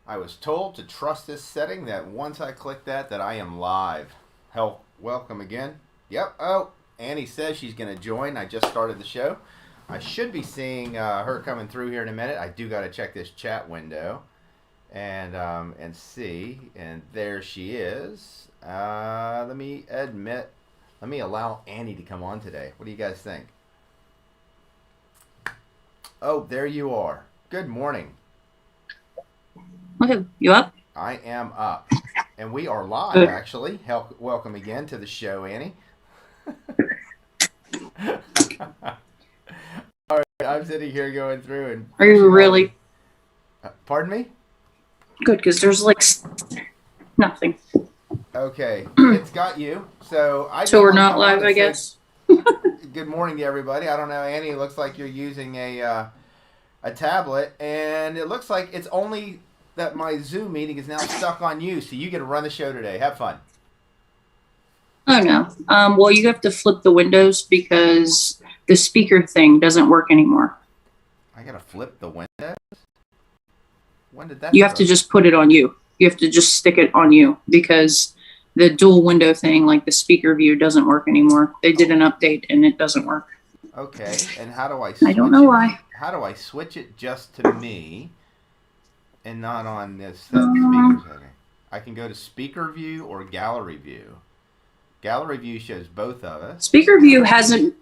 I was told to trust this setting that once I click that I am live. Hell, welcome again. Yep. Oh, Annie says she's going to join. I just started the show. I should be seeing her coming through here in a minute. I do got to check this chat window and see. And there she is. Let me allow Annie to come on today. What do you guys think? Oh, there you are. Good morning. Okay, you up? I am up. And we are live, actually. Welcome again to the show, Annie. All right, I'm sitting here going through and... Are you really? Pardon me? Good, because there's like nothing. Okay, it's got you. So we're not live, I guess. Good morning to everybody. I don't know, Annie, it looks like you're using a tablet, and it looks like it's only... that my Zoom meeting is now stuck on you, so you get to run the show today. Have fun. Oh, no. Well, you have to flip the windows because the speaker thing doesn't work anymore. I got to flip the windows? When did that You have to just put it on you. You have to just stick it on you because the dual window thing, like the speaker view, doesn't work anymore. They did an update and it doesn't work. Okay, and how do I switch I don't know why. How do I switch it just to me? And not on this speaker setting. I can go to speaker view or gallery view. Gallery view shows both of us. Speaker view hasn't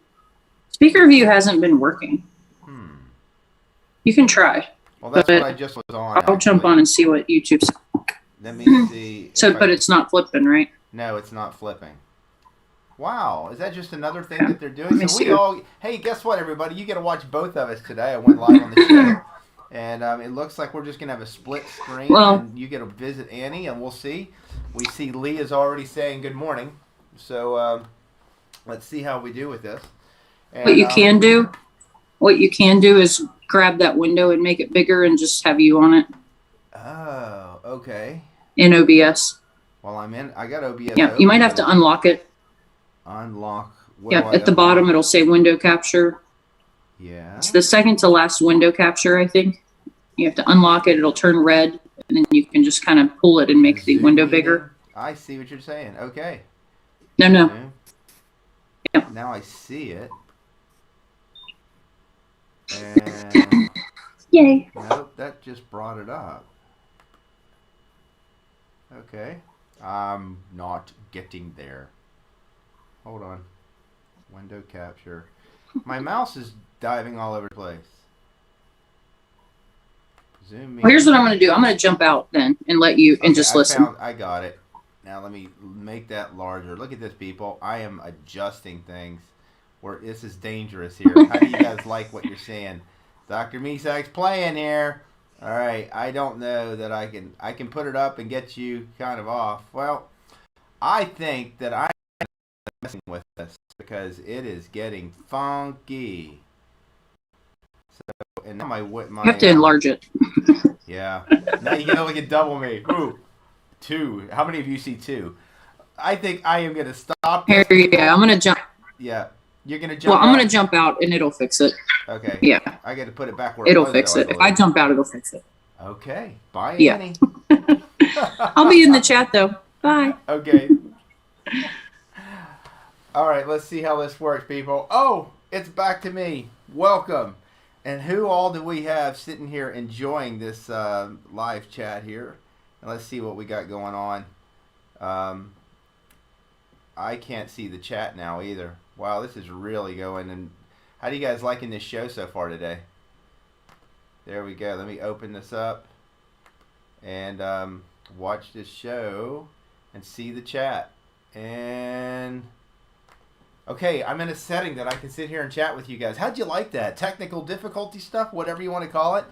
been working. You can try. Well, that's what I just was on. I'll jump on and see what YouTube says. Let me see. But it's not flipping, right? No, it's not flipping. Wow, is that just another thing that they're doing? So hey, guess what, everybody? You get to watch both of us today. I went live on the show. And it looks like we're just going to have a split screen. Well, and you get to visit Annie, and we'll see. We see Lee is already saying good morning. So let's see how we do with this. And, what you can do is grab that window and make it bigger and just have you on it. Oh, okay. In OBS. Well, I got OBS. Yeah, you might have to unlock it. Unlock. Yeah, at the bottom it'll say window capture. Yeah. It's the second to last window capture, I think. You have to unlock it. It'll turn red, and then you can just kind of pull it and make the window bigger. I see what you're saying. Okay. No. Okay. Yeah. Now I see it. And yay. Nope, that just brought it up. Okay. I'm not getting there. Hold on. Window capture. My mouse is diving all over the place. Zoom Well, here's what I'm going to do. I'm going to jump out then and let you and just listen. I got it. Now let me make that larger. Look at this, people. I am adjusting things. This is dangerous here. How do you guys like what you're seeing? Dr. Misak's playing here. All right. I don't know that I can put it up and get you kind of off. Well, I think that I'm messing with this because it is getting funky. So, and now my you have to enlarge it. Yeah. Now you gotta look at double me. Ooh, 2. How many of you see 2? I think I am gonna stop. Here, yeah, I'm gonna jump. Yeah, you're gonna jump. Well, I'm gonna jump out and it'll fix it. Okay. Yeah. I got to put it back where it'll fix it. If I jump out, it'll fix it. Okay. Bye, yeah. Annie. I'll be in the chat though. Bye. Okay. All right, let's see how this works, people. Oh, it's back to me. Welcome. And who all do we have sitting here enjoying this live chat here? And let's see what we got going on. I can't see the chat now either. Wow, this is really going. And how do you guys liking this show so far today? There we go. Let me open this up and watch this show and see the chat. And okay, I'm in a setting that I can sit here and chat with you guys. How'd you like that? Technical difficulty stuff, whatever you want to call it.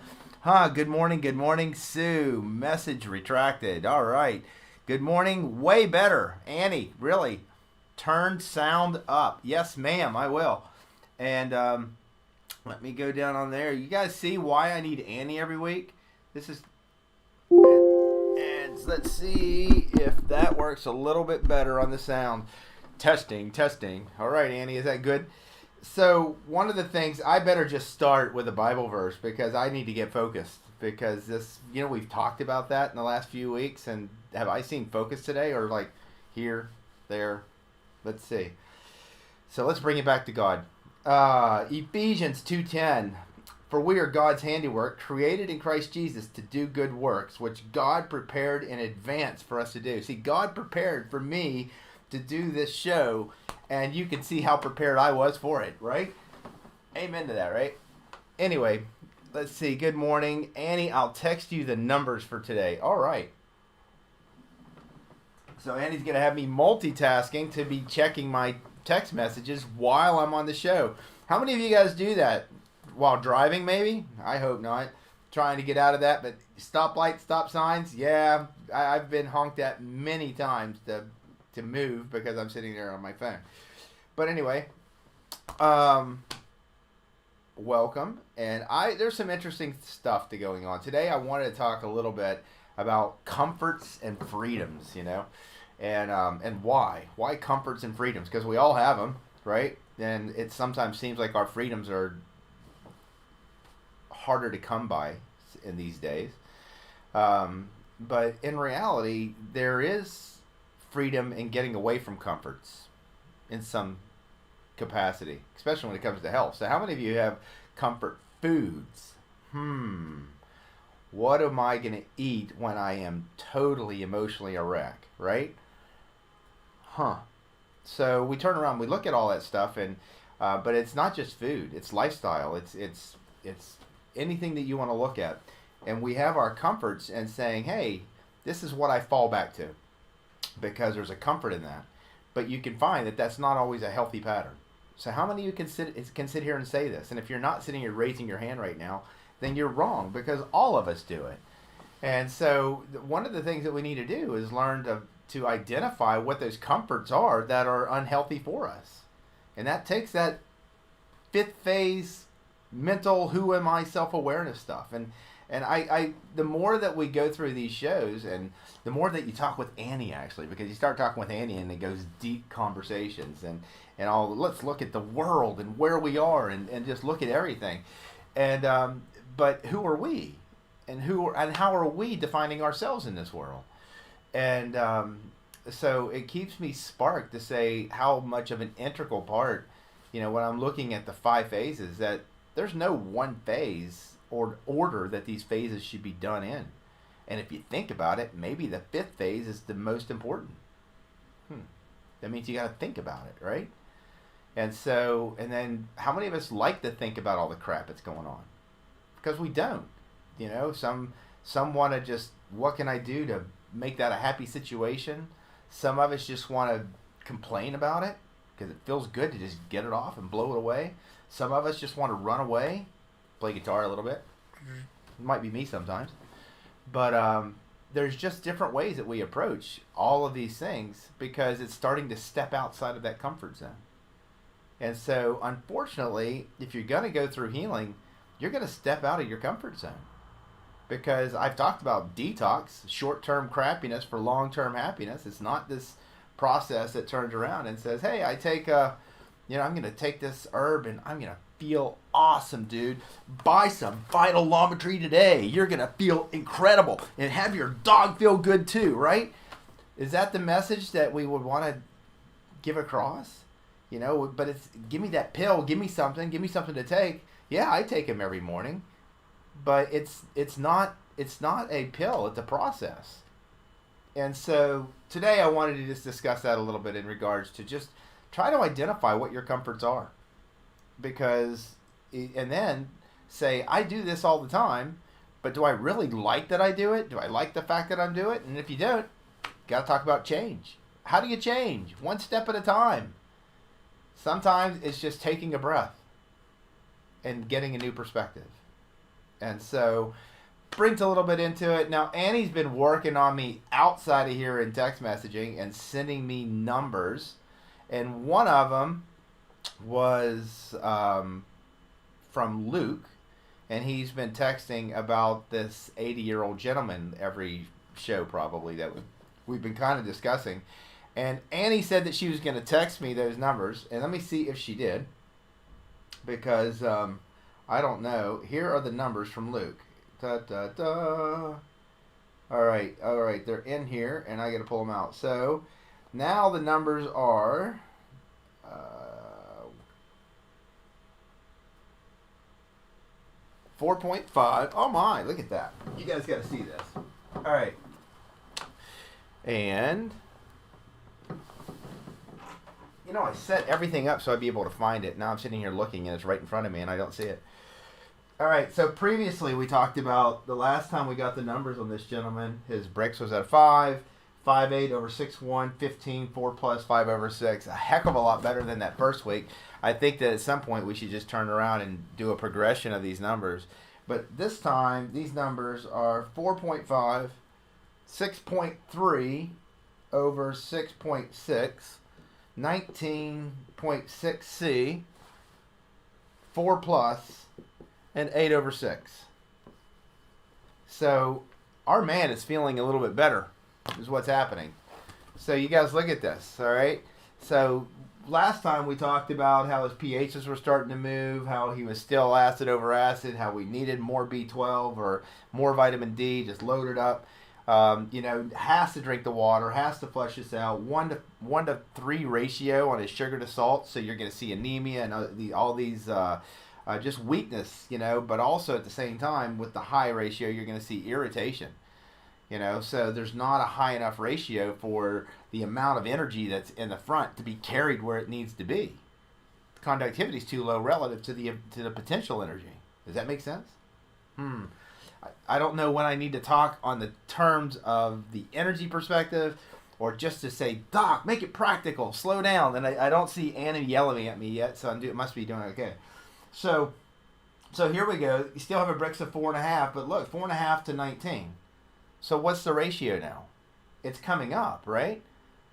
Good morning, Sue. Message retracted. All right. Good morning. Way better. Annie, really. Turn sound up. Yes, ma'am, I will. And let me go down on there. You guys see why I need Annie every week? This is... And let's see if that works a little bit better on the sound. Testing. All right, Annie, is that good? So one of the things, I better just start with a Bible verse because I need to get focused. Because this, we've talked about that in the last few weeks, and have I seen focus today, or like here, there? Let's see. So let's bring it back to God. Ephesians 2:10. For we are God's handiwork, created in Christ Jesus to do good works, which God prepared in advance for us to do. See, God prepared for me to do this show, and you can see how prepared I was for it, right? Amen to that, right? Anyway, let's see. Good morning. Annie, I'll text you the numbers for today. All right. So Annie's going to have me multitasking to be checking my text messages while I'm on the show. How many of you guys do that? While driving, maybe? I hope not. Trying to get out of that, but stoplight, stop signs, yeah, I've been honked at many times to move because I'm sitting there on my phone. But anyway, welcome. And there's some interesting stuff going on. Today I wanted to talk a little bit about comforts and freedoms, and why. Why comforts and freedoms? Because we all have them, right? And it sometimes seems like our freedoms are harder to come by in these days, but in reality there is freedom in getting away from comforts in some capacity, especially when it comes to health. So how many of you have comfort foods? What am I going to eat when I am totally emotionally a wreck, right? So we turn around, we look at all that stuff, and but it's not just food, it's lifestyle, it's anything that you want to look at. And we have our comforts and saying, hey, this is what I fall back to because there's a comfort in that. But you can find that that's not always a healthy pattern. So how many of you can sit here and say this? And if you're not sitting here raising your hand right now, then you're wrong, because all of us do it. And so one of the things that we need to do is learn to identify what those comforts are that are unhealthy for us. And that takes that fifth phase mental who am I self-awareness stuff. And I the more that we go through these shows, and the more that you talk with Annie, actually, because you start talking with Annie and it goes deep conversations and all, let's look at the world and where we are and just look at everything. And but who are we, and how are we defining ourselves in this world? And so it keeps me sparked to say how much of an integral part, when I'm looking at the 5 phases, that there's no one phase or order that these phases should be done in. And if you think about it, maybe the 5th phase is the most important. That means you got to think about it, right? And then how many of us like to think about all the crap that's going on? Because we don't. Some want to just, what can I do to make that a happy situation? Some of us just want to complain about it because it feels good to just get it off and blow it away. Some of us just want to run away, play guitar a little bit. It might be me sometimes. But there's just different ways that we approach all of these things because it's starting to step outside of that comfort zone. And so, unfortunately, if you're going to go through healing, you're going to step out of your comfort zone. Because I've talked about detox, short-term crappiness for long-term happiness. It's not this process that turns around and says, hey, I take I'm going to take this herb and I'm going to feel awesome, dude. Buy some Vitalometry today. You're going to feel incredible and have your dog feel good too, right? Is that the message that we would want to give across? But it's, give me that pill, give me something to take. Yeah, I take them every morning. But it's not a pill, it's a process. And so today I wanted to just discuss that a little bit in regards to just try to identify what your comforts are. And then say, I do this all the time, but do I really like that I do it? Do I like the fact that I'm doing it? And if you don't, got to talk about change. How do you change? One step at a time. Sometimes it's just taking a breath and getting a new perspective. And so brings a little bit into it. Now, Annie's been working on me outside of here in text messaging and sending me numbers. And one of them was from Luke. And he's been texting about this 80-year-old gentleman every show probably that we've been kind of discussing. And Annie said that she was going to text me those numbers. And let me see if she did. because I don't know. Here are the numbers from Luke. Da, da, da. All right. They're in here, and I got to pull them out. So now the numbers are 4.5. Oh my! Look at that. You guys got to see this. All right. And I set everything up so I'd be able to find it. Now I'm sitting here looking, and it's right in front of me, and I don't see it. All right, so previously we talked about the last time we got the numbers on this gentleman. His Brix was at 5, 5.8 over 6.1, 15, 4 plus 5 over 6. A heck of a lot better than that first week. I think that at some point we should just turn around and do a progression of these numbers. But this time, these numbers are 4.5, 6.3 over 6.6, 19.6C, 4 plus, and 8 over 6. So our man is feeling a little bit better, is what's happening. So you guys look at this, all right? So last time we talked about how his pHs were starting to move, how he was still acid over acid, how we needed more B12 or more vitamin D, just load it up. Has to drink the water, has to flush this out. 1 to 3 ratio on his sugar to salt, so you're going to see anemia and all these just weakness, but also at the same time with the high ratio, you're going to see irritation. So there's not a high enough ratio for the amount of energy that's in the front to be carried where it needs to be. The conductivity is too low relative to the potential energy. Does that make sense? I don't know when I need to talk on the terms of the energy perspective or just to say, Doc, make it practical, slow down. And I don't see Anna yelling at me yet, so must be doing okay. So here we go. You still have a Brix of 4.5, but look, 4.5 to 19. So what's the ratio now? It's coming up, right?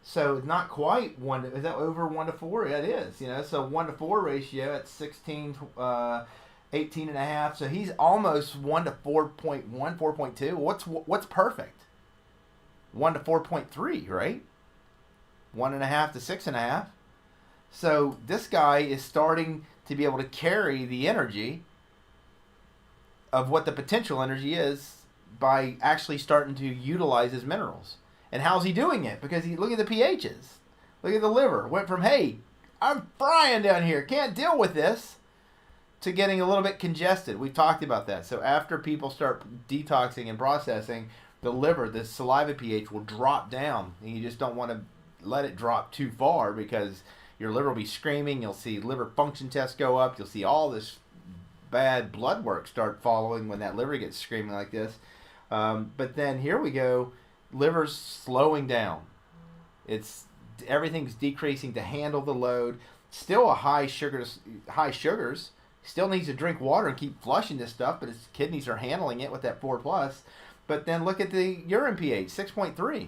So it's not quite 1 to, is that over 1 to 4? Yeah, it is, So 1 to 4 ratio at 16, 18 and a half. So he's almost 1 to 4.1, 4.2. What's perfect? 1 to 4.3, right? 1.5 to 6.5. So this guy is starting to be able to carry the energy of what the potential energy is by actually starting to utilize his minerals. And how's he doing it? Because look at the pHs. Look at the liver. Went from, hey, I'm frying down here, can't deal with this, to getting a little bit congested. We've talked about that. So after people start detoxing and processing, the liver, the saliva pH will drop down. And you just don't want to let it drop too far because your liver will be screaming. You'll see liver function tests go up. You'll see all this bad blood work start following when that liver gets screaming like this. But then here we go. Liver's slowing down. Everything's decreasing to handle the load. Still a high sugars. Still needs to drink water and keep flushing this stuff, but his kidneys are handling it with that 4 plus. But then look at the urine pH, 6.3.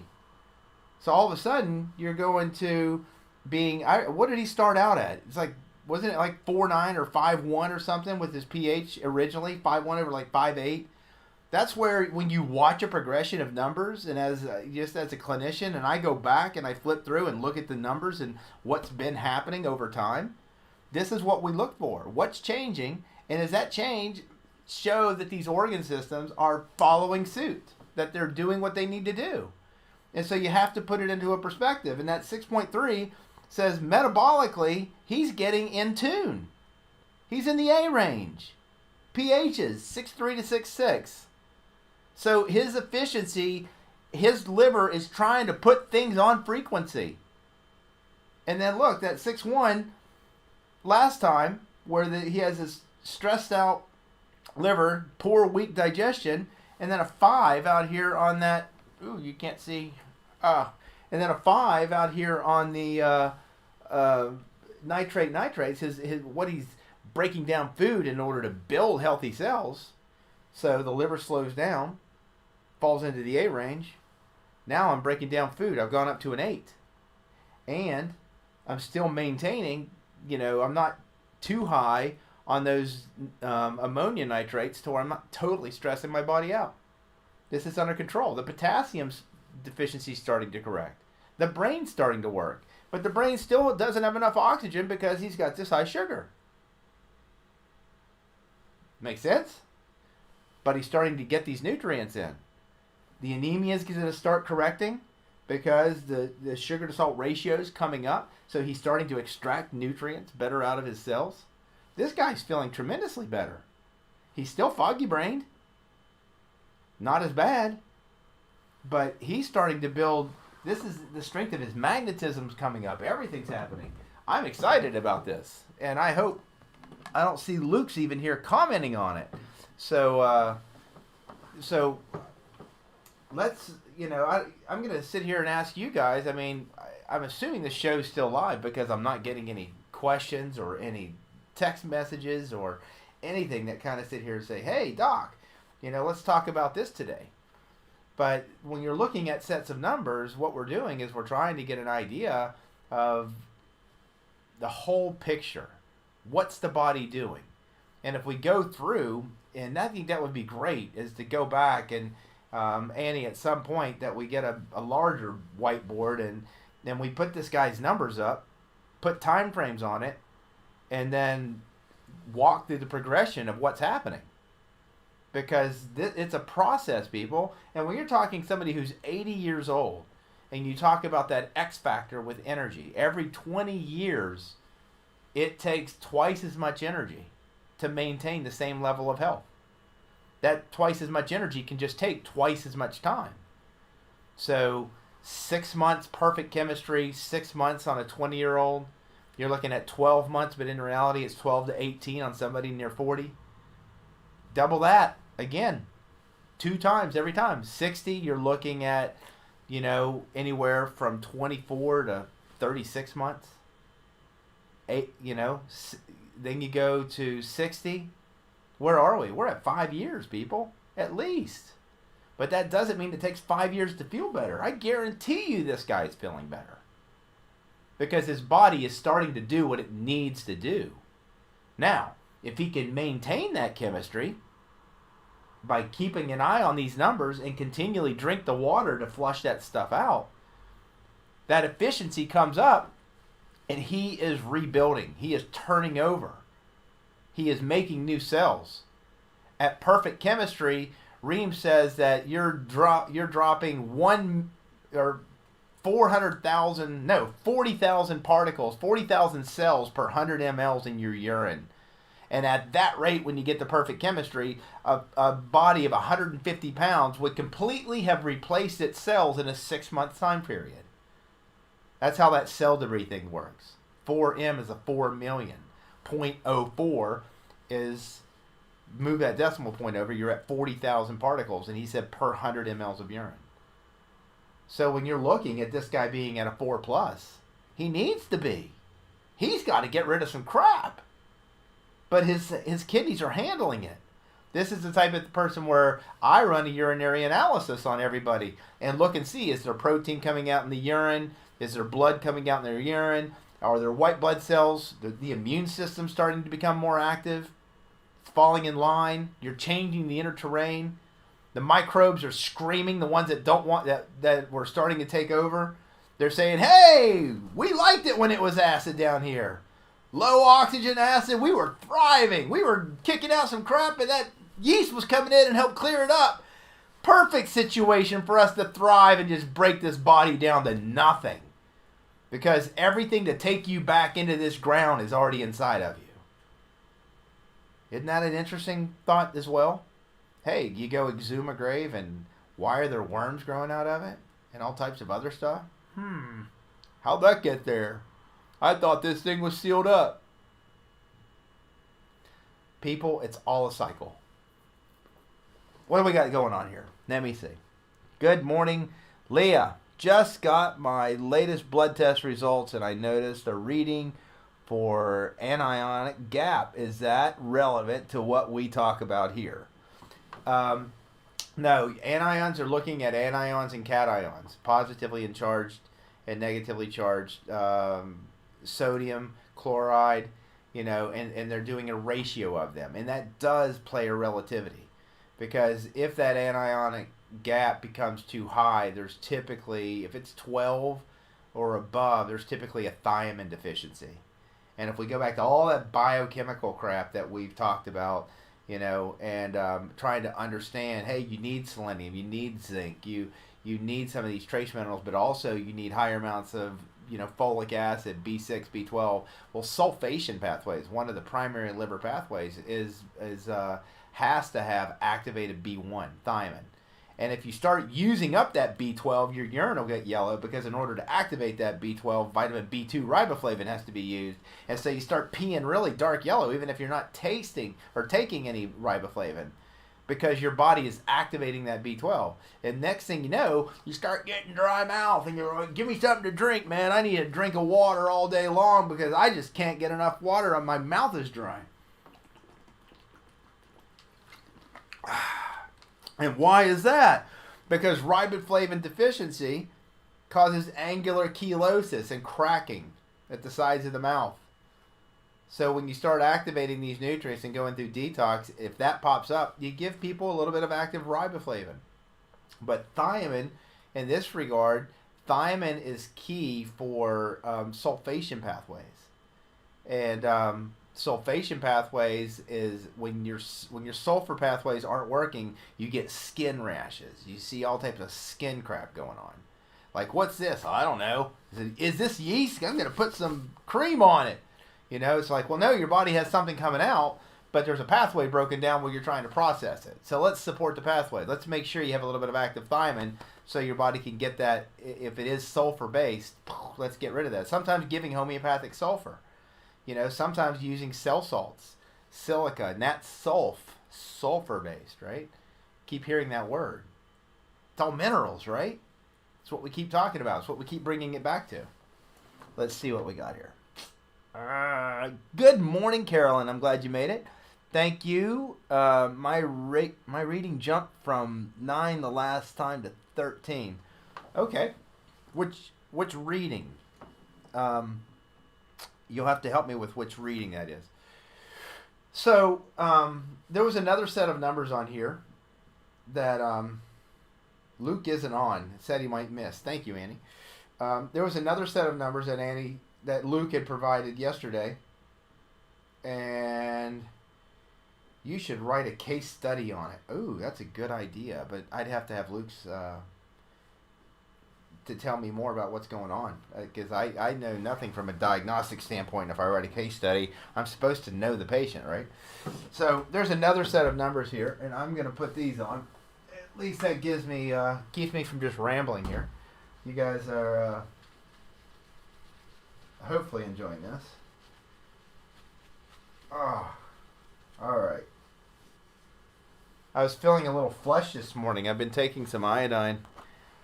So all of a sudden you're going to being. What did he start out at? It's like, wasn't it like 4.9 or 5.1 or something with his pH originally? 5.1 over like 5.8. That's where when you watch a progression of numbers, and just as a clinician, and I go back and I flip through and look at the numbers and what's been happening over time, this is what we look for. What's changing, and does that change show that these organ systems are following suit, that they're doing what they need to do? And so you have to put it into a perspective, and that 6.3 says metabolically he's getting in tune. He's in the A range. pHs 6.3 to 6.6. So his efficiency, his liver is trying to put things on frequency. And then look, that 6.1 last time, where he has this stressed out liver, poor, weak digestion, and then a 5 out here on that, ooh, you can't see, and then a 5 out here on the nitrates, what he's breaking down food in order to build healthy cells. So the liver slows down, falls into the A range. Now I'm breaking down food. I've gone up to an 8. And I'm still maintaining, I'm not too high on those ammonia nitrates to where I'm not totally stressing my body out. This is under control. The potassium deficiency is starting to correct. The brain's starting to work. But the brain still doesn't have enough oxygen because he's got this high sugar. Make sense? But he's starting to get these nutrients in. The anemia is going to start correcting because the sugar to salt ratio is coming up. So he's starting to extract nutrients better out of his cells. This guy's feeling tremendously better. He's still foggy brained. Not as bad. But he's starting to build. This is the strength of his magnetism's coming up. Everything's happening. I'm excited about this. And I hope I don't see Luke's even here commenting on it. So let's, I'm going to sit here and ask you guys. I mean, I'm assuming the show's still live because I'm not getting any questions or any text messages or anything that kind of sit here and say, hey, Doc, let's talk about this today. But when you're looking at sets of numbers, what we're doing is we're trying to get an idea of the whole picture. What's the body doing? And if we go through, and I think that would be great, is to go back and, Annie, at some point that we get a larger whiteboard and then we put this guy's numbers up, put time frames on it, and then walk through the progression of what's happening. Because it's a process, people. And when you're talking somebody who's 80 years old, and you talk about that X factor with energy, every 20 years, it takes twice as much energy to maintain the same level of health. That twice as much energy can just take twice as much time. So 6 months perfect chemistry, 6 months on a 20-year-old. You're looking at 12 months, but in reality it's 12 to 18 on somebody near 40. Double that again, 2 times every time. 60, you're looking at, anywhere from 24 to 36 months. Then you go to 60. Where are we? We're at 5 years, people, at least. But that doesn't mean it takes 5 years to feel better. I guarantee you this guy is feeling better. Because his body is starting to do what it needs to do. Now, if he can maintain that chemistry by keeping an eye on these numbers and continually drink the water to flush that stuff out, that efficiency comes up and he is rebuilding. He is turning over. He is making new cells. At perfect chemistry, Ream says that you're dropping 40,000 particles, 40,000 cells per 100 mLs in your urine. And at that rate, when you get the perfect chemistry, a body of 150 pounds would completely have replaced its cells in a 6-month time period. That's how that cell debris thing works. 4M is a 4 million. 0.04 is, move that decimal point over, you're at 40,000 particles. And he said per 100 mLs of urine. So when you're looking at this guy being at a 4+, he needs to be. He's got to get rid of some crap. But his kidneys are handling it. This is the type of person where I run a urinary analysis on everybody and look and see, is there protein coming out in the urine? Is there blood coming out in their urine? Are there white blood cells? The immune system starting to become more active? It's falling in line. You're changing the inner terrain. The microbes are screaming, the ones that don't want, that were starting to take over. They're saying, hey, we liked it when it was acid down here. Low oxygen acid, we were thriving. We were kicking out some crap and that yeast was coming in and helped clear it up. Perfect situation for us to thrive and just break this body down to nothing. Because everything to take you back into this ground is already inside of you. Isn't that an interesting thought as well? Hey, you go exhume a grave and why are there worms growing out of it? And all types of other stuff? How'd that get there? I thought this thing was sealed up. People, it's all a cycle. What do we got going on here? Let me see. Good morning, Leah. Just got my latest blood test results and I noticed a reading for anionic gap. Is that relevant to what we talk about here? No, anions are looking at anions and cations, positively charged and negatively charged, sodium, chloride, and they're doing a ratio of them. And that does play a relativity. Because if that anionic gap becomes too high, there's typically, if it's 12 or above, there's typically a thiamine deficiency. And if we go back to all that biochemical crap that we've talked about, and trying to understand, hey, you need selenium, you need zinc, you need some of these trace minerals, but also you need higher amounts of folic acid, B6, B12. Well, sulfation pathways, one of the primary liver pathways, has to have activated B1, thiamine. And if you start using up that B12, your urine will get yellow, because in order to activate that B12, vitamin B2 riboflavin has to be used. And so you start peeing really dark yellow, even if you're not tasting or taking any riboflavin, because your body is activating that B12. And next thing you know, you start getting dry mouth, and you're like, give me something to drink, man. I need a drink of water all day long because I just can't get enough water, and my mouth is dry. And why is that? Because riboflavin deficiency causes angular chelosis and cracking at the sides of the mouth. So when you start activating these nutrients and going through detox, if that pops up, you give people a little bit of active riboflavin. But thiamine, in this regard, thiamine is key for sulfation pathways. And sulfation pathways is when your sulfur pathways aren't working, you get skin rashes. You see all types of skin crap going on. Like, what's this? Oh, I don't know. Is this yeast? I'm going to put some cream on it. It's like, well, no, your body has something coming out, but there's a pathway broken down where you're trying to process it. So let's support the pathway. Let's make sure you have a little bit of active thiamine so your body can get that. If it is sulfur-based, let's get rid of that. Sometimes giving homeopathic sulfur. Sometimes using cell salts, silica, and that's sulfur-based, right? Keep hearing that word. It's all minerals, right? It's what we keep talking about. It's what we keep bringing it back to. Let's see what we got here. Good morning, Carolyn. I'm glad you made it. Thank you. My reading jumped from 9 the last time to 13. Okay. Which reading? You'll have to help me with which reading that is. So, there was another set of numbers on here that Luke isn't on. It said he might miss. Thank you, Annie. There was another set of numbers that Luke had provided yesterday. And you should write a case study on it. Ooh, that's a good idea. But I'd have to have Luke's to tell me more about what's going on, because I know nothing from a diagnostic standpoint. If I write a case study, I'm supposed to know the patient, right? So there's another set of numbers here, and I'm going to put these on. At least that gives me keeps me from just rambling here. You guys are hopefully enjoying this. Oh, all right. I was feeling a little flush this morning. I've been taking some iodine.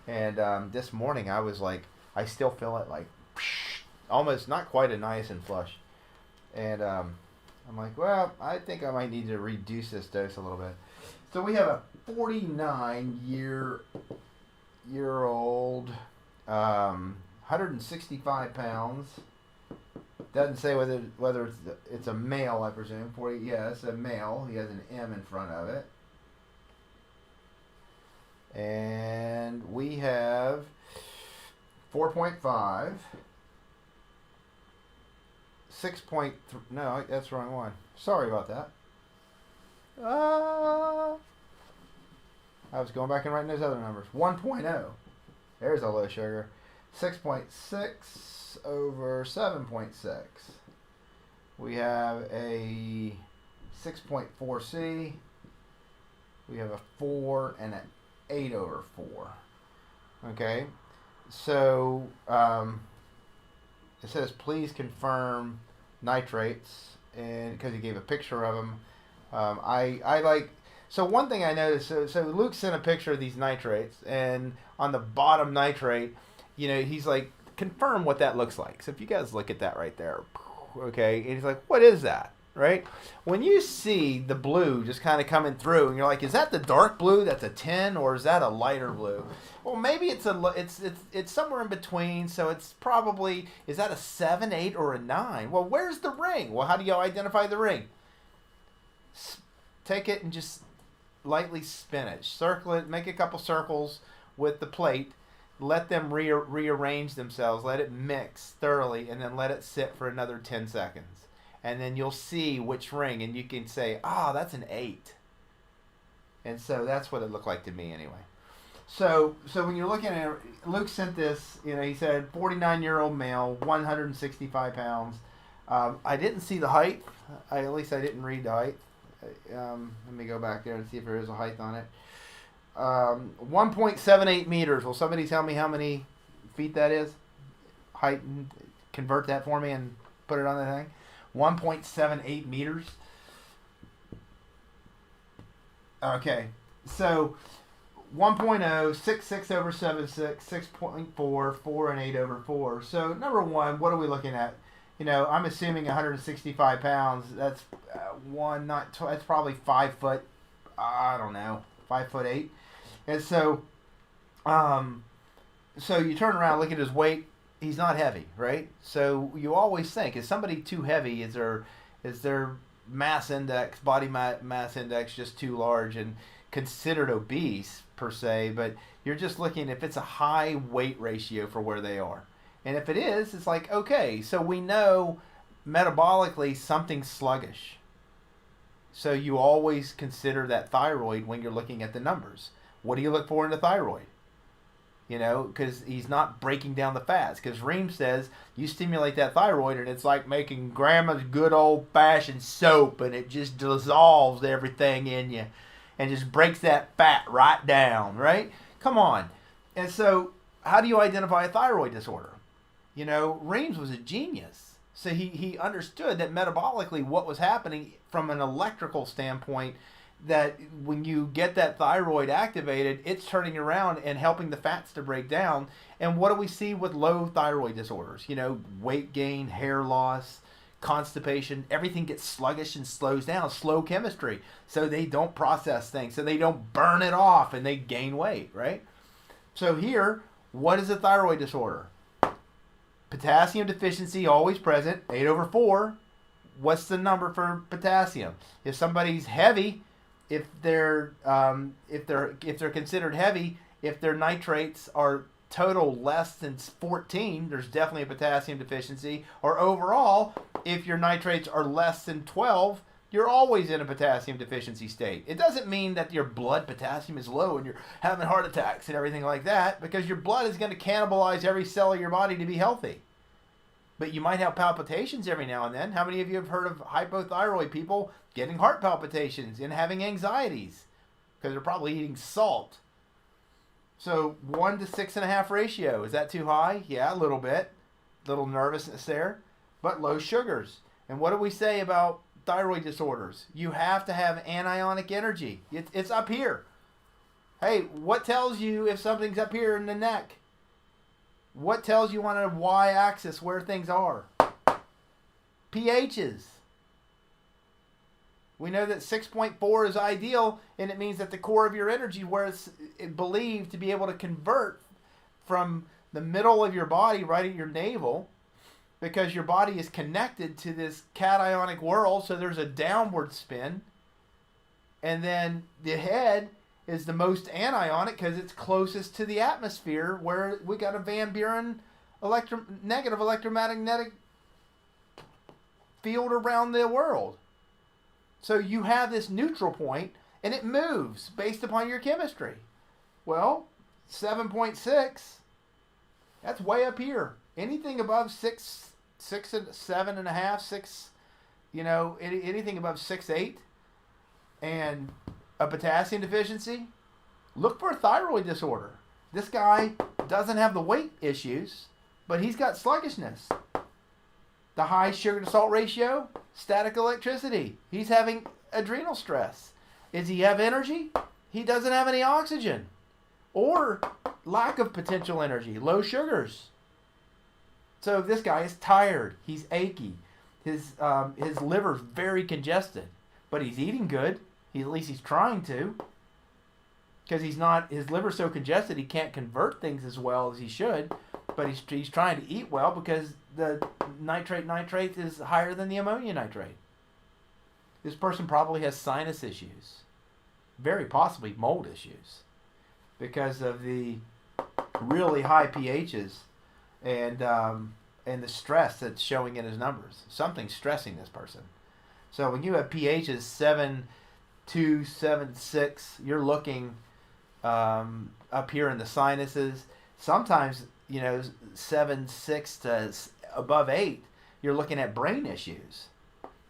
And this morning I was like, I still feel it like almost not quite a niacin flush. And I'm like, well, I think I might need to reduce this dose a little bit. So we have a 49-year-old, 165 pounds. Doesn't say whether it's a male, I presume. Yes, a male. He has an M in front of it. And we have 4.5, 6.3, no, that's the wrong one. Sorry about that. I was going back and writing those other numbers. 1.0, there's a low sugar. 6.6 over 7.6. We have a 6.4C. We have a 4 and an 8 over 4. Okay, so it says please confirm nitrates, and because he gave a picture of them, I like. So one thing I noticed, so Luke sent a picture of these nitrates, and on the bottom nitrate, he's like, confirm what that looks like. So if you guys look at that right there, okay, and he's like, what is that? Right? When you see the blue just kind of coming through, and you're like, is that the dark blue that's a 10, or is that a lighter blue? Well, maybe it's somewhere in between, so it's probably, is that a 7, 8, or a 9? Well, where's the ring? Well, how do you identify the ring? Take it and just lightly spin it. Circle it, make a couple circles with the plate, let them rearrange themselves, let it mix thoroughly, and then let it sit for another 10 seconds. and then you'll see which ring, and you can say, that's an 8. And so that's what it looked like to me anyway. So when you're looking at it, Luke sent this, he said 49-year-old male, 165 pounds. I didn't see the height. At least I didn't read the height. Let me go back there and see if there is a height on it. 1.78 meters. Will somebody tell me how many feet that is? Height, and convert that for me and put it on the thing. 1.78 meters. Okay, so 1.0, 6.6 over 7.6, 6.4, 4 and 8 over 4. So number one, what are we looking at? I'm assuming 165 pounds. That's that's probably 5 foot. I don't know, 5'8". And so, so you turn around, look at his weight. He's not heavy, right? So you always think, is somebody too heavy? Is their mass index, body mass index, just too large and considered obese per se? But you're just looking if it's a high weight ratio for where they are. And if it is, it's like, okay, so we know metabolically something's sluggish. So you always consider that thyroid when you're looking at the numbers. What do you look for in the thyroid? Because he's not breaking down the fats. Because Ream says you stimulate that thyroid and it's like making grandma's good old-fashioned soap, and it just dissolves everything in you and just breaks that fat right down, right? Come on. And so how do you identify a thyroid disorder? Reams was a genius. So he understood that metabolically what was happening from an electrical standpoint, that when you get that thyroid activated, it's turning around and helping the fats to break down. And what do we see with low thyroid disorders? Weight gain, hair loss, constipation, everything gets sluggish and slows down, slow chemistry. So they don't process things, so they don't burn it off and they gain weight, right? So here, what is a thyroid disorder? Potassium deficiency always present, 8 over 4. What's the number for potassium? If somebody's heavy, if they're considered heavy, if their nitrates are total less than 14, there's definitely a potassium deficiency. Or overall, if your nitrates are less than 12, you're always in a potassium deficiency state. It doesn't mean that your blood potassium is low and you're having heart attacks and everything like that, because your blood is going to cannibalize every cell of your body to be healthy. But you might have palpitations every now and then. How many of you have heard of hypothyroid people getting heart palpitations and having anxieties? Because they're probably eating salt. So 1 to 6.5 ratio. Is that too high? Yeah, a little bit. Little nervousness there. But low sugars. And what do we say about thyroid disorders? You have to have anionic energy. It's up here. Hey, what tells you if something's up here in the neck? What tells you on a y-axis where things are? pHs. We know that 6.4 is ideal, and it means that the core of your energy, where it's believed to be able to convert from the middle of your body right at your navel, because your body is connected to this cationic world, so there's a downward spin. And then the head is the most anionic because it's closest to the atmosphere, where we got a Van Buren negative electromagnetic field around the world. So you have this neutral point, and it moves based upon your chemistry. Well, 7.6, that's way up here. Anything above 6 and 7.5, 6, anything above 6.8, and a potassium deficiency, look for a thyroid disorder. This guy doesn't have the weight issues, but he's got sluggishness. The high sugar to salt ratio, static electricity. He's having adrenal stress. Does he have energy? He doesn't have any oxygen. Or lack of potential energy, low sugars. So this guy is tired. He's achy. His liver's very congested, but he's eating good. At least he's trying to, because his liver's so congested he can't convert things as well as he should, but he's trying to eat well because the nitrate is higher than the ammonia nitrate. This person probably has sinus issues, very possibly mold issues, because of the really high pHs and and the stress that's showing in his numbers. Something's stressing this person. So when you have pHs 7.2, 7.6, you're looking up here in the sinuses. Sometimes, 7.6 to above 8, you're looking at brain issues.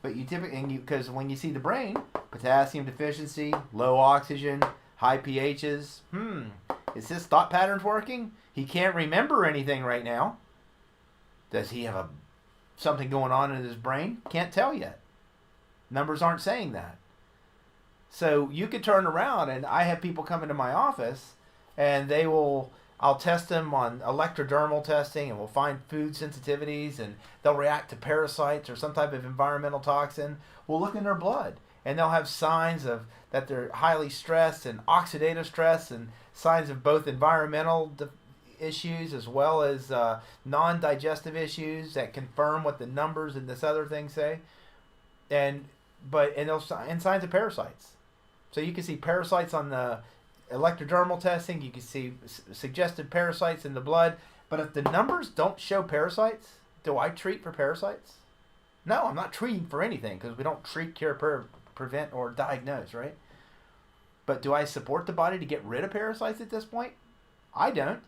But you typically, because when you see the brain, potassium deficiency, low oxygen, high pHs, is his thought patterns working? He can't remember anything right now. Does he have something going on in his brain? Can't tell yet. Numbers aren't saying that. So you could turn around, and I have people come into my office, and I'll test them on electrodermal testing, and we'll find food sensitivities, and they'll react to parasites or some type of environmental toxin. We'll look in their blood, and they'll have signs of that they're highly stressed and oxidative stress, and signs of both environmental issues as well as non-digestive issues that confirm what the numbers and this other thing say, and signs of parasites. So you can see parasites on the electrodermal testing. You can see suggested parasites in the blood. But if the numbers don't show parasites, do I treat for parasites? No, I'm not treating for anything, because we don't treat, cure, prevent, or diagnose, right? But do I support the body to get rid of parasites at this point? I don't,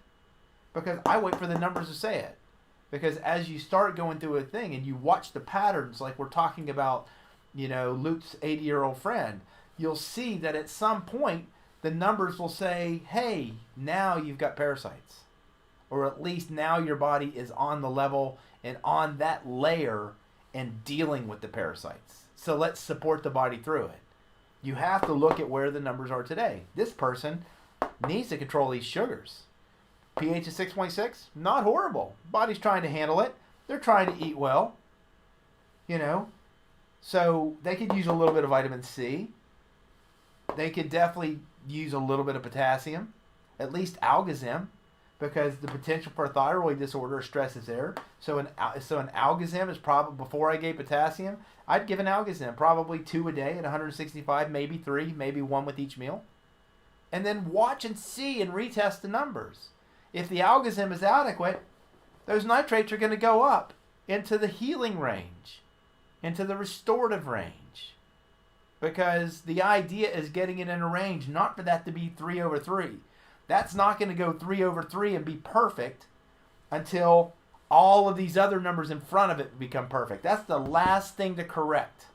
because I wait for the numbers to say it. Because as you start going through a thing and you watch the patterns, like we're talking about, Luke's 80-year-old friend, you'll see that at some point the numbers will say, hey, now you've got parasites. Or at least now your body is on the level and on that layer and dealing with the parasites. So let's support the body through it. You have to look at where the numbers are today. This person needs to control these sugars. pH is 6.6, not horrible. Body's trying to handle it. They're trying to eat well. So they could use a little bit of vitamin C. They could definitely use a little bit of potassium, at least Algazim, because the potential for a thyroid disorder stress is there. So an Algazim is probably, before I gave potassium, I'd give an Algazim probably 2 a day at 165, maybe 3, maybe 1 with each meal. And then watch and see and retest the numbers. If the Algazim is adequate, those nitrates are going to go up into the healing range, into the restorative range. Because the idea is getting it in a range, not for that to be 3/3. That's not going to go 3/3 and be perfect until all of these other numbers in front of it become perfect. That's the last thing to correct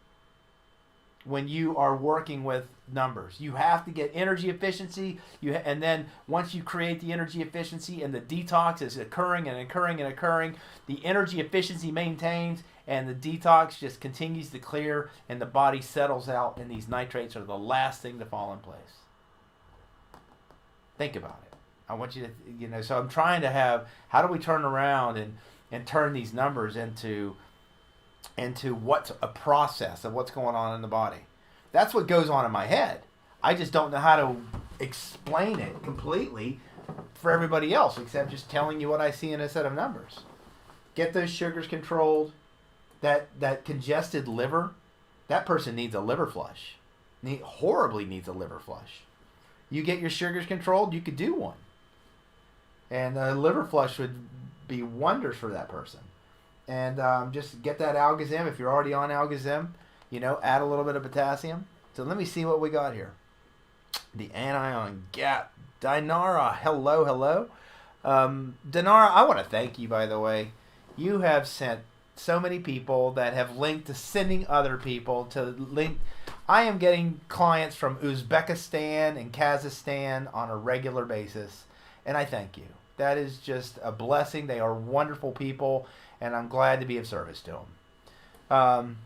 when you are working with numbers. You have to get energy efficiency, and then once you create the energy efficiency and the detox is occurring and occurring and occurring, the energy efficiency maintains and the detox just continues to clear and the body settles out, and these nitrates are the last thing to fall in place. Think about it. I want you to, so I'm trying to have, how do we turn around and turn these numbers into what's a process of what's going on in the body. That's what goes on in my head. I just don't know how to explain it completely for everybody else, except just telling you what I see in a set of numbers. Get those sugars controlled. That congested liver, that person needs a liver flush. Horribly needs a liver flush. You get your sugars controlled, you could do one. And a liver flush would be wonders for that person. And just get that Algazim. If you're already on Algazim, add a little bit of potassium. So let me see what we got here. The anion gap. Dinara, hello. Dinara, I want to thank you, by the way. You have sent so many people that have linked to sending other people to link. I am getting clients from Uzbekistan and Kazakhstan on a regular basis, and I thank you. That is just a blessing. They are wonderful people, and I'm glad to be of service to them.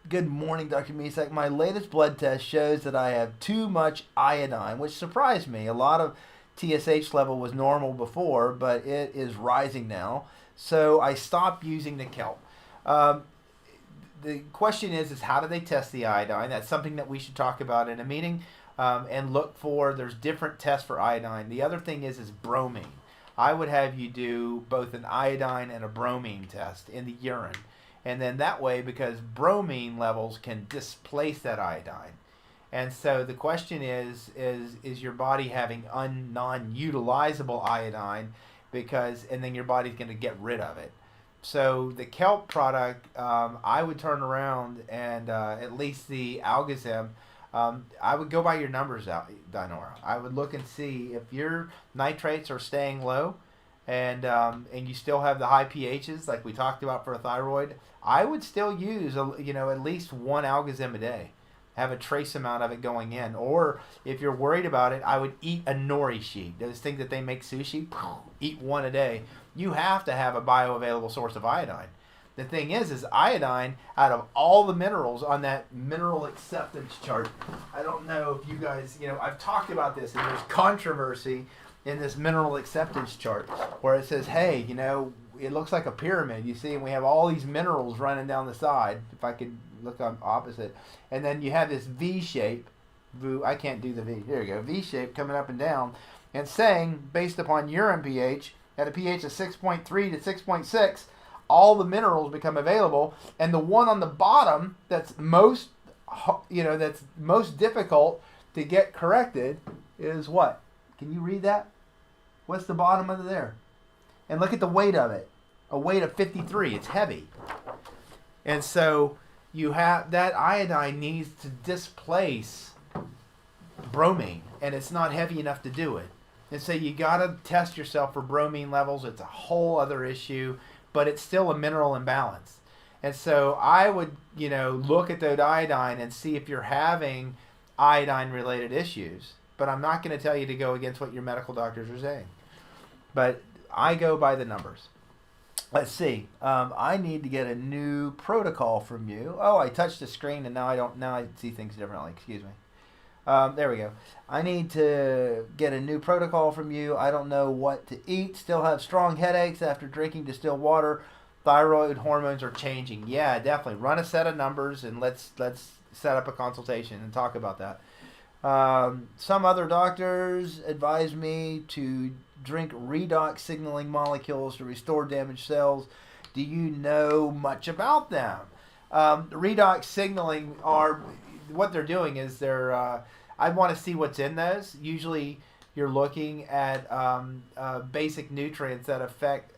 Good morning, Dr. Misak. My latest blood test shows that I have too much iodine, which surprised me. A lot of TSH level was normal before, but it is rising now. So I stopped using the kelp. The question is how do they test the iodine? That's something that we should talk about in a meeting, and look for, there's different tests for iodine. The other thing is bromine. I would have you do both an iodine and a bromine test in the urine. And then that way, because bromine levels can displace that iodine. And so the question is your body having non-utilizable iodine, and then your body's going to get rid of it. So the kelp product, I would turn around and at least the Algazem, I would go by your numbers out, Dinora. I would look and see if your nitrates are staying low, and you still have the high pHs like we talked about for a thyroid. I would still use at least one Algazem a day. Have a trace amount of it going in. Or if you're worried about it, I would eat a nori sheet. Those things that they make sushi, eat one a day. You have to have a bioavailable source of iodine. The thing is iodine, out of all the minerals on that mineral acceptance chart, I don't know if you guys, I've talked about this, and there's controversy in this mineral acceptance chart where it says, hey, it looks like a pyramid, you see, and we have all these minerals running down the side. If I could look on opposite. And then you have this V shape. I can't do the V. There you go. V shape coming up and down. And saying, based upon urine pH, at a pH of 6.3 to 6.6, all the minerals become available. And the one on the bottom that's most difficult to get corrected is what? Can you read that? What's the bottom of there? And look at the weight of it. A weight of 53. It's heavy. And so you have that iodine needs to displace bromine, and it's not heavy enough to do it. And so you got to test yourself for bromine levels. It's a whole other issue, but it's still a mineral imbalance. And so I would, look at that iodine and see if you're having iodine-related issues. But I'm not going to tell you to go against what your medical doctors are saying. But I go by the numbers. Let's see. I need to get a new protocol from you. Oh, I touched the screen and now I see things differently. Excuse me. There we go. I need to get a new protocol from you. I don't know what to eat. Still have strong headaches after drinking distilled water. Thyroid hormones are changing. Yeah, definitely. Run a set of numbers and let's set up a consultation and talk about that. Some other doctors advise me to drink redox signaling molecules to restore damaged cells. Do you know much about them? Redox signaling are, what they're doing is I want to see what's in those. Usually you're looking at basic nutrients that affect,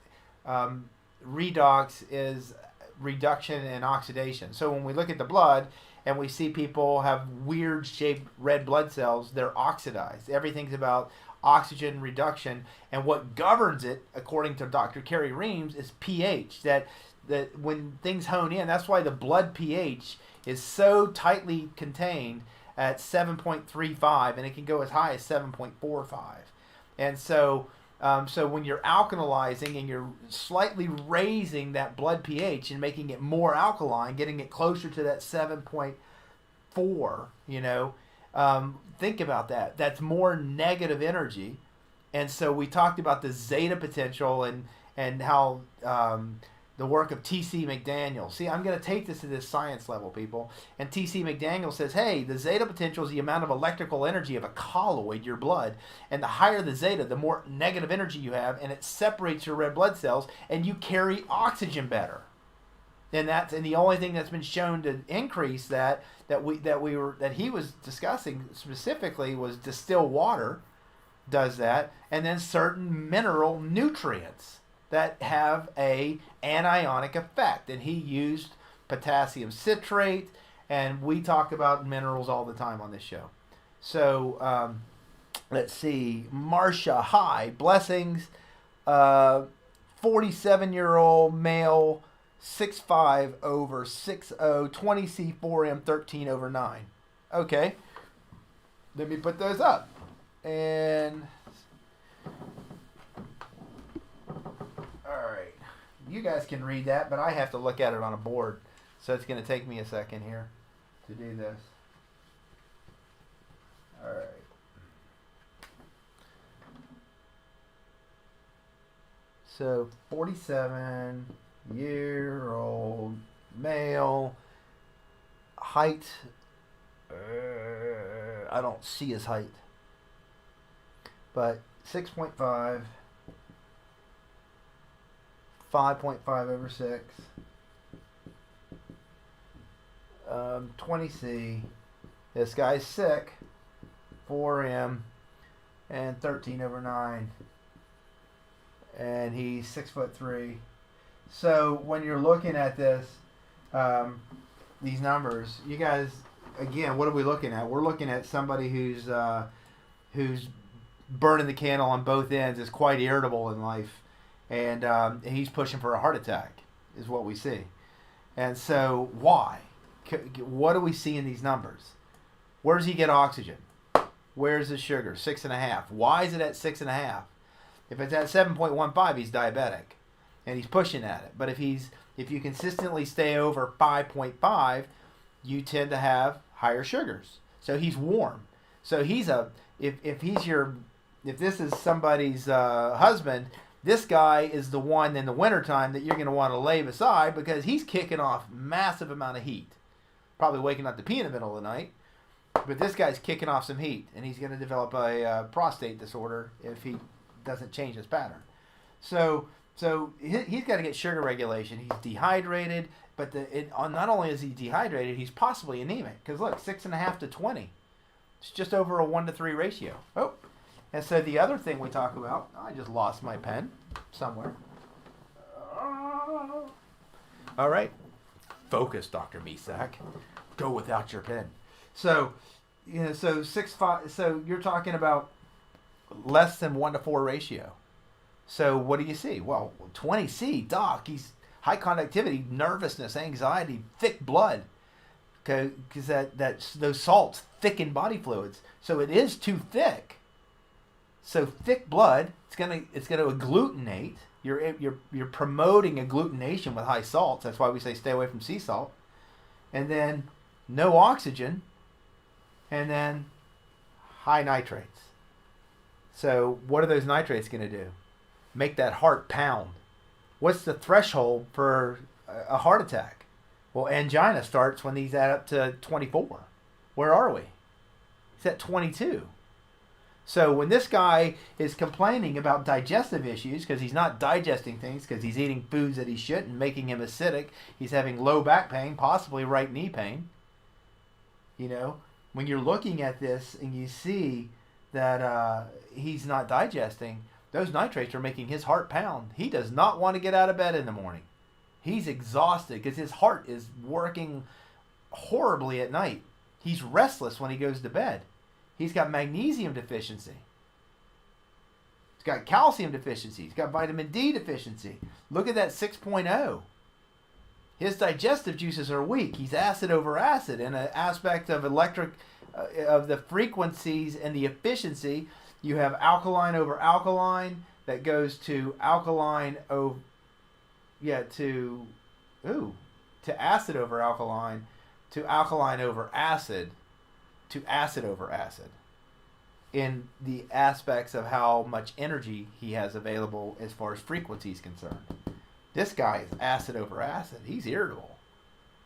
redox is reduction and oxidation. So when we look at the blood, and we see people have weird shaped red blood cells, they're oxidized. Everything's about oxygen reduction, and what governs it, according to Dr. Carrie Reams, is pH. That when things hone in, that's why the blood pH is so tightly contained at 7.35, and it can go as high as 7.45. And so when you're alkalizing and you're slightly raising that blood pH and making it more alkaline, getting it closer to that 7.4, think about that. That's more negative energy. And so we talked about the zeta potential and how the work of T.C. McDaniel. See, I'm going to take this to this science level, people. And T.C. McDaniel says, hey, the zeta potential is the amount of electrical energy of a colloid, your blood. And the higher the zeta, the more negative energy you have, and it separates your red blood cells, and you carry oxygen better. And the only thing that's been shown to increase that he was discussing specifically was distilled water does that, and then certain mineral nutrients that have a anionic effect. And he used potassium citrate, and we talk about minerals all the time on this show. So let's see. Marcia, hi. Blessings. 47-year-old male, 6'5" over 6'0", 20C4M, 13 over 9. Okay. Let me put those up. And alright, you guys can read that, but I have to look at it on a board, so it's going to take me a second here to do this. Alright. So 47-year-old male, height, I don't see his height, but 6.5, 5.5 over 6, 20C. This guy's sick, 4M, and 13 over 9. and he's 6'3". So when you're looking at this, these numbers, you guys, again, what are we looking at? We're looking at somebody who's burning the candle on both ends, is quite irritable in life, and he's pushing for a heart attack, is what we see. And so why? What do we see in these numbers? Where does he get oxygen? Where's his sugar? 6.5. Why is it at 6.5? If it's at 7.15, he's diabetic, and he's pushing at it. But if you consistently stay over 5.5, you tend to have higher sugars. So he's warm. So if this is somebody's husband, this guy is the one in the wintertime that you're going to want to lay beside, because he's kicking off massive amount of heat. Probably waking up to pee in the middle of the night. But this guy's kicking off some heat, and he's going to develop a prostate disorder if he doesn't change his pattern. So he's got to get sugar regulation. He's dehydrated, but not only is he dehydrated, he's possibly anemic. Because look, 6.5 to 20. It's just over a 1-to-3 ratio. Oh, and so the other thing we talk about, I just lost my pen somewhere. All right. Focus, Dr. Misak. Go without your pen. So, so 6.5. So you're talking about less than 1-to-4 ratio. So what do you see? Well, 20C, Doc. He's high conductivity, nervousness, anxiety, thick blood, because those salts thicken body fluids. So it is too thick. So thick blood, it's gonna agglutinate. You're promoting agglutination with high salts. That's why we say stay away from sea salt. And then no oxygen. And then high nitrates. So what are those nitrates going to do? Make that heart pound. What's the threshold for a heart attack? Well, angina starts when these add up to 24. Where are we? He's at 22. So when this guy is complaining about digestive issues because he's not digesting things, because he's eating foods that he shouldn't, making him acidic, he's having low back pain, possibly right knee pain. When you're looking at this and you see that he's not digesting, those nitrates are making his heart pound. He does not want to get out of bed in the morning. He's exhausted because his heart is working horribly at night. He's restless when he goes to bed. He's got magnesium deficiency. He's got calcium deficiency. He's got vitamin D deficiency. Look at that 6.0. His digestive juices are weak. He's acid over acid in an aspect of of the frequencies and the efficiency. You have alkaline over alkaline that goes to alkaline over, to acid over alkaline, to alkaline over acid, to acid over acid, in the aspects of how much energy he has available as far as frequency is concerned. This guy is acid over acid. He's irritable.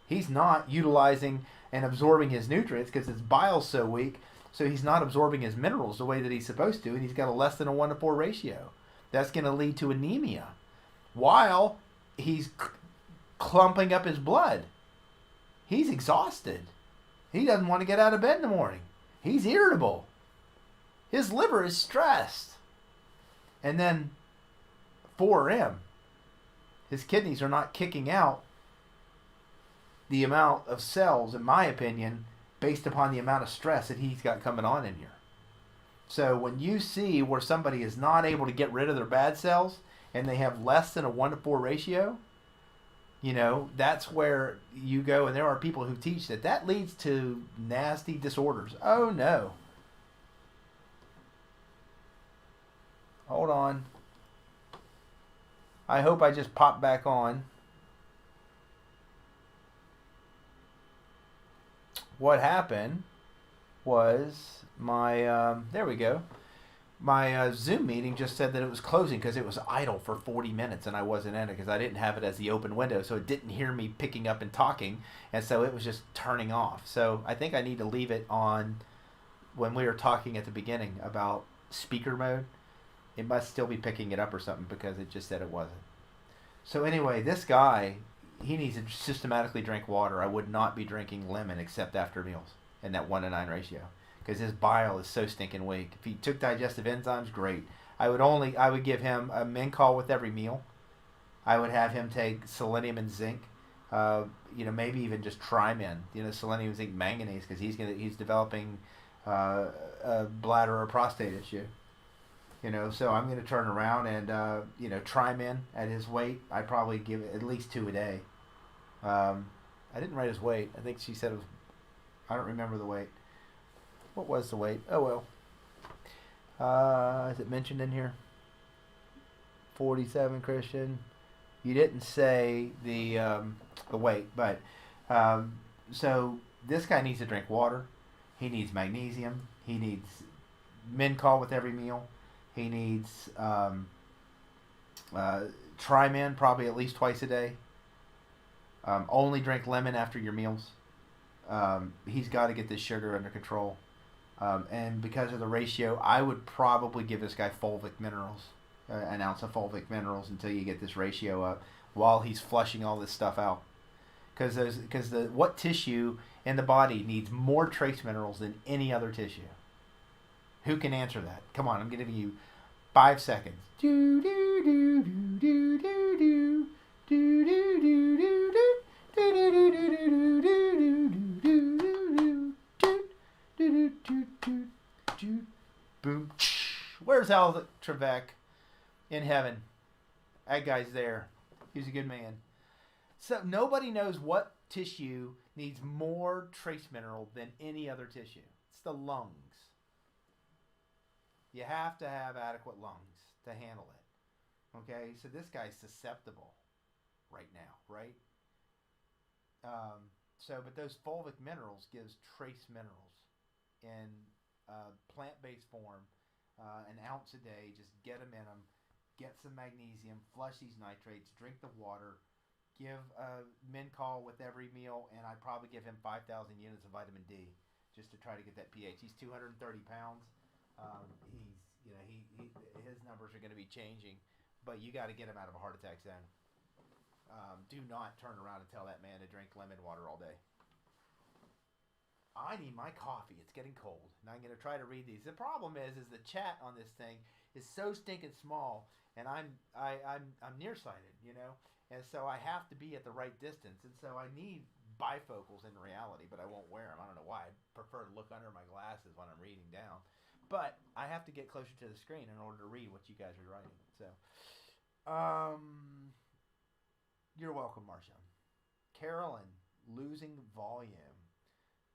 He's not utilizing and absorbing his nutrients because his bile's so weak, so he's not absorbing his minerals the way that he's supposed to, and he's got a less than a 1-to-4 ratio. That's going to lead to anemia while he's clumping up his blood. He's exhausted. He doesn't want to get out of bed in the morning. He's irritable. His liver is stressed. And then 4M. His kidneys are not kicking out the amount of cells, in my opinion, based upon the amount of stress that he's got coming on in here. So when you see where somebody is not able to get rid of their bad cells and they have less than a 1-to-4 ratio, that's where you go. And there are people who teach that leads to nasty disorders. Oh, no. Hold on. I hope I just popped back on. What happened was there we go. My Zoom meeting just said that it was closing because it was idle for 40 minutes and I wasn't in it because I didn't have it as the open window, so it didn't hear me picking up and talking, and so it was just turning off. So I think I need to leave it on when we were talking at the beginning about speaker mode. It must still be picking it up or something because it just said it wasn't. So anyway, this guy, he needs to systematically drink water. I would not be drinking lemon except after meals in that 1-to-9 ratio because his bile is so stinking weak. If he took digestive enzymes, great. I would give him a Mincol with every meal. I would have him take selenium and zinc. Maybe even just Trimin. Selenium, zinc, manganese, because he's developing a bladder or prostate issue. So I'm going to turn around and Trimin at his weight. I'd probably give it at least 2 a day. I didn't write his weight. I think she said it was. I don't remember the weight. What was the weight? Oh well. Is it mentioned in here? 47, Christian. You didn't say the weight, but so this guy needs to drink water. He needs magnesium. He needs Mincol with every meal. He needs Trimin probably at least twice a day. Only drink lemon after your meals. He's got to get this sugar under control. And because of the ratio, I would probably give this guy fulvic minerals, an ounce of fulvic minerals until you get this ratio up while he's flushing all this stuff out. Because what tissue in the body needs more trace minerals than any other tissue? Who can answer that? Come on, I'm giving you 5 seconds. Do do do do do do do do do do do. Boom. Where's Al Trebek in heaven? That guy's there. He's a good man. So nobody knows what tissue needs more trace mineral than any other tissue. It's the lungs. You have to have adequate lungs to handle it. Okay, so this guy's susceptible right now, right? But those fulvic minerals gives trace minerals in plant-based form, an ounce a day. Just get them in them. Get some magnesium. Flush these nitrates. Drink the water. Give Mincol with every meal, and I'd probably give him 5,000 units of vitamin D just to try to get that pH. He's 230 pounds. His numbers are going to be changing, but you got to get him out of a heart attack zone. Do not turn around and tell that man to drink lemon water all day. I need my coffee. It's getting cold, and I'm going to try to read these. The problem is the chat on this thing is so stinking small, and I'm nearsighted, and so I have to be at the right distance, and so I need bifocals in reality, but I won't wear them. I don't know why. I prefer to look under my glasses when I'm reading down. But I have to get closer to the screen in order to read what you guys are writing. So, you're welcome, Marcia. Carolyn, losing volume.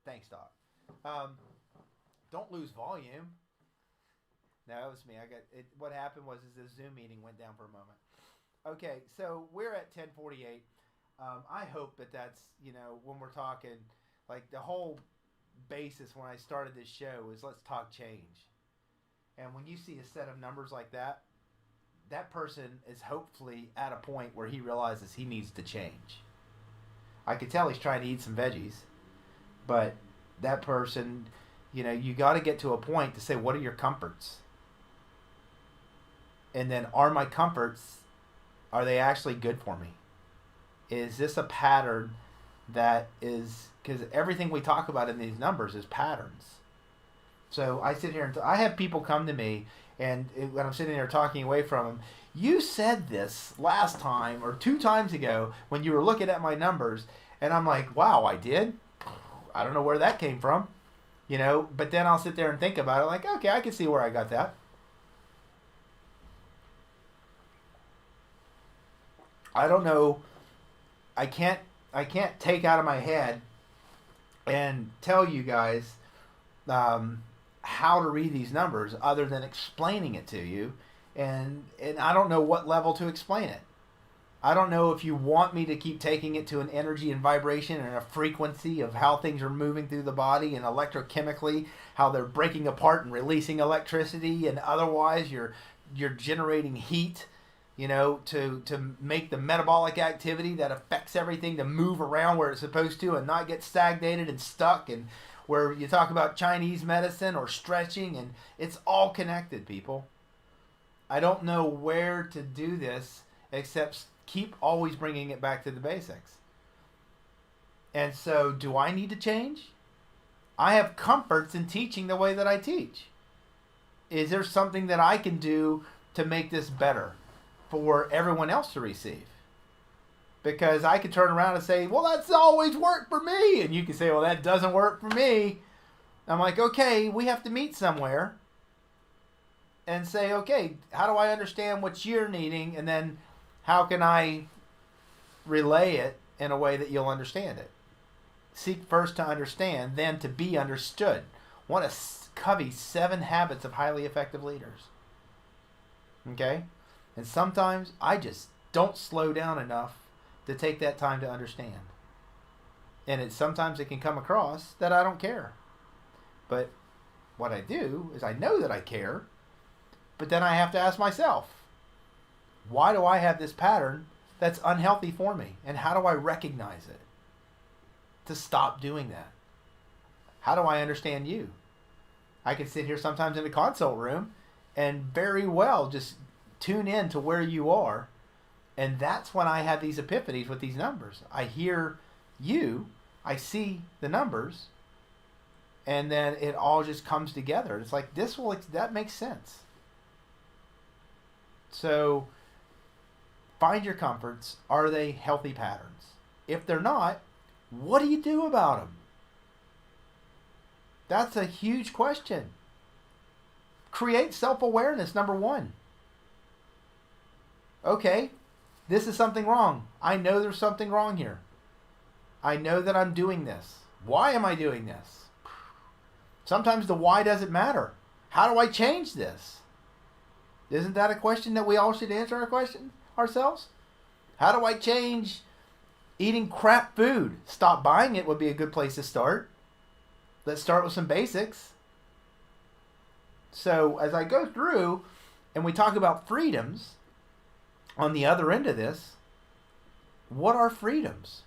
Thanks, Doc. Don't lose volume. No, it was me. What happened was the Zoom meeting went down for a moment. Okay, so we're at 10:48. I hope that's when we're talking, like the whole basis when I started this show is let's talk change. And when you see a set of numbers like that, that person is hopefully at a point where he realizes he needs to change. I could tell he's trying to eat some veggies, but that person, you got to get to a point to say, what are your comforts? And then are my comforts, are they actually good for me? Is this a pattern that is, because everything we talk about in these numbers is patterns. So I sit here and I have people come to me, and when I'm sitting there talking away from them, you said this last time or 2 times ago when you were looking at my numbers, and I'm like, wow, I did? I don't know where that came from, but then I'll sit there and think about it like, okay, I can see where I got that. I don't know. I can't take out of my head and tell you guys how to read these numbers other than explaining it to you, and I don't know what level to explain it. I don't know if you want me to keep taking it to an energy and vibration and a frequency of how things are moving through the body and electrochemically, how they're breaking apart and releasing electricity, and otherwise you're generating heat, to make the metabolic activity that affects everything to move around where it's supposed to and not get stagnated and stuck, and where you talk about Chinese medicine or stretching, and it's all connected, people. I don't know where to do this except keep always bringing it back to the basics. And so, do I need to change? I have comforts in teaching the way that I teach. Is there something that I can do to make this better for everyone else to receive? Because I could turn around and say, well, that's always worked for me. And you can say, well, that doesn't work for me. I'm like, okay, we have to meet somewhere and say, okay, how do I understand what you're needing? And then how can I relay it in a way that you'll understand it? Seek first to understand, then to be understood. Want to covey 7 habits of highly effective leaders. Okay? And sometimes I just don't slow down enough to take that time to understand. And sometimes it can come across that I don't care. But what I do is I know that I care, but then I have to ask myself, why do I have this pattern that's unhealthy for me? And how do I recognize it to stop doing that? How do I understand you? I can sit here sometimes in the consult room and very well just tune in to where you are. And that's when I have these epiphanies with these numbers. I hear you, I see the numbers, and then it all just comes together. It's like, that makes sense. So find your comforts. Are they healthy patterns? If they're not, what do you do about them? That's a huge question. Create self-awareness, number 1. Okay, this is something wrong. I know there's something wrong here. I know that I'm doing this. Why am I doing this? Sometimes the why doesn't matter. How do I change this? Isn't that a question that we all should answer ourselves? How do I change eating crap food? Stop buying it would be a good place to start. Let's start with some basics. So as I go through and we talk about freedoms, on the other end of this, what are freedoms?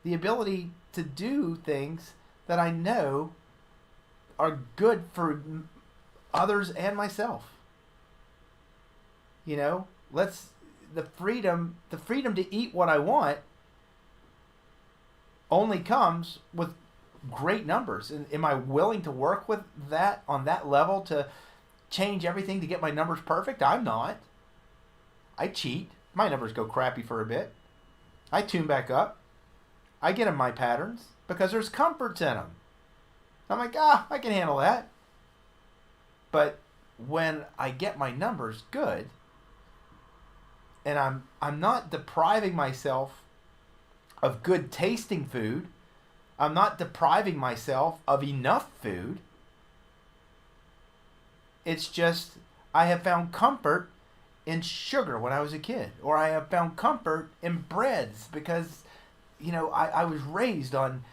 The ability to do things that I know are good for others and myself. You know, the freedom to eat what I want only comes with great numbers. And am I willing to work with that on that level to change everything to get my numbers perfect? I'm not. I cheat. My numbers go crappy for a bit. I tune back up. I get in my patterns because there's comforts in them. I'm like, I can handle that. But when I get my numbers good, and I'm not depriving myself of good tasting food, I'm not depriving myself of enough food. It's just I have found comfort in sugar when I was a kid, or I have found comfort in breads because, I was raised on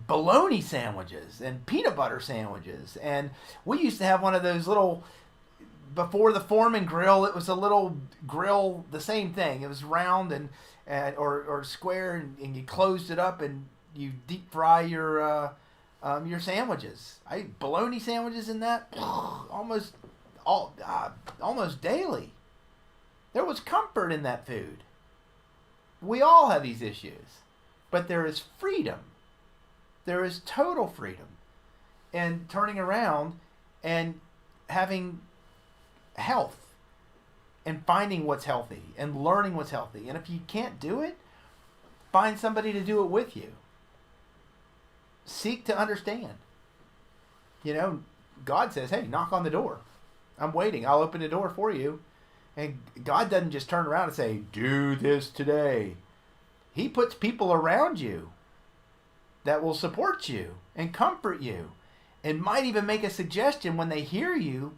bologna sandwiches and peanut butter sandwiches, and we used to have one of those little, before the Foreman grill, it was a little grill, the same thing. It was round or square, and you closed it up and you deep fry your sandwiches. I ate bologna sandwiches in that almost daily. There was comfort in that food. We all have these issues, but there is freedom. There is total freedom in turning around and having health and finding what's healthy and learning what's healthy. And if you can't do it, find somebody to do it with you. Seek to understand. God says, hey, knock on the door. I'm waiting. I'll open the door for you. And God doesn't just turn around and say, do this today. He puts people around you that will support you and comfort you and might even make a suggestion when they hear you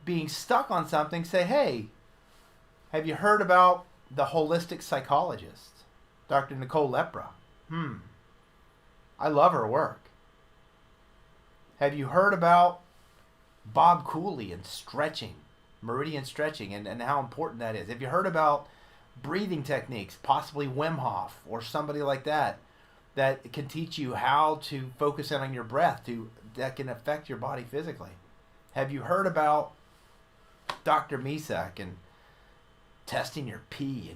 being stuck on something. Say, hey, have you heard about the holistic psychologist, Dr. Nicole Lepra? I love her work. Have you heard about Bob Cooley and stretching, meridian stretching, and how important that is? Have you heard about breathing techniques, possibly Wim Hof or somebody like that can teach you how to focus in on your breath that can affect your body physically? Have you heard about Dr. Misak and testing your pee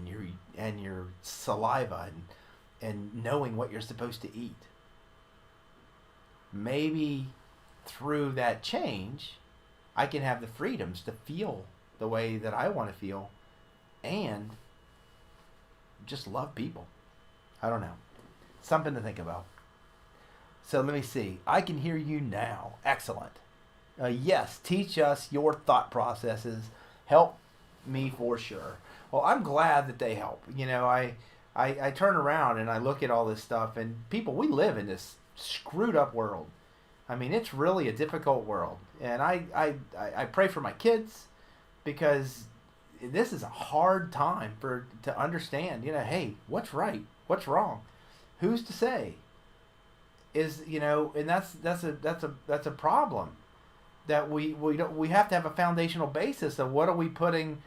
and your saliva and knowing what you're supposed to eat? Maybe through that change, I can have the freedoms to feel the way that I want to feel and just love people. I don't know. Something to think about. So let me see. I can hear you now. Excellent. Yes, teach us your thought processes. Help me for sure. Well, I'm glad that they help. You know, I turn around and I look at all this stuff, and people, we live in this screwed up world. I mean, it's really a difficult world. And I pray for my kids because this is a hard time to understand, you know, hey, what's right? What's wrong? Who's to say? And that's a problem that we have to have a foundational basis of what are we putting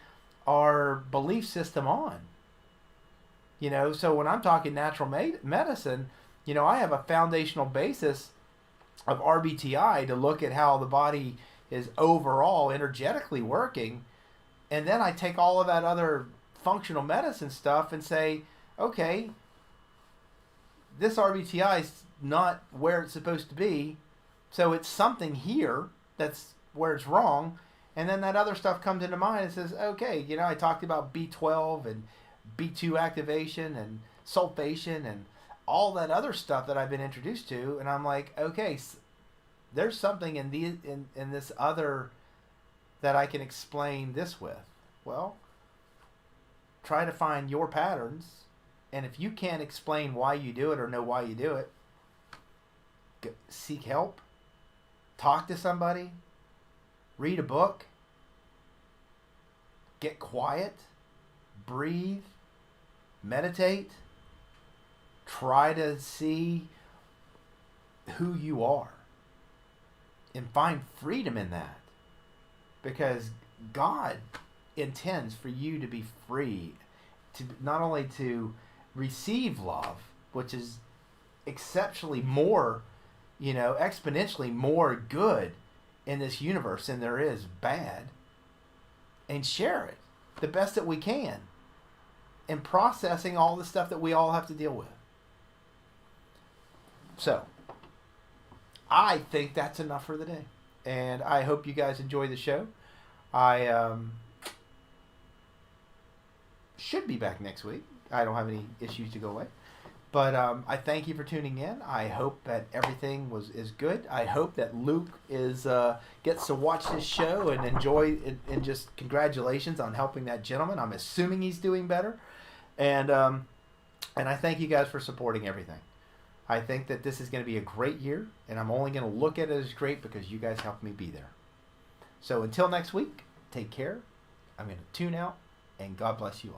our belief system on. You know, so when I'm talking natural medicine, you know, I have a foundational basis of RBTI to look at how the body is overall energetically working, and then I take all of that other functional medicine stuff and say, okay, this RBTI is not where it's supposed to be, so it's something here that's where it's wrong. And then that other stuff comes into mind and says, okay, you know, I talked about B12 and B2 activation and sulfation and all that other stuff that I've been introduced to, and I'm like, okay, there's something in this other that I can explain this with. Well, try to find your patterns, and if you can't explain why you do it or know why you do it, seek help, talk to somebody, read a book, get quiet, breathe, meditate, try to see who you are and find freedom in that, because God intends for you to be free, to not only to receive love, which is exceptionally more, you know, exponentially more good in this universe than there is bad, and share it the best that we can in processing all the stuff that we all have to deal with. So I think that's enough for the day, and I hope you guys enjoy the show. I should be back next week. I don't have any issues to go away. But I thank you for tuning in. I hope that everything is good. I hope that Luke gets to watch this show and enjoy it, and just congratulations on helping that gentleman. I'm assuming he's doing better. And I thank you guys for supporting everything. I think that this is going to be a great year, and I'm only going to look at it as great because you guys helped me be there. So until next week, take care. I'm going to tune out, and God bless you all.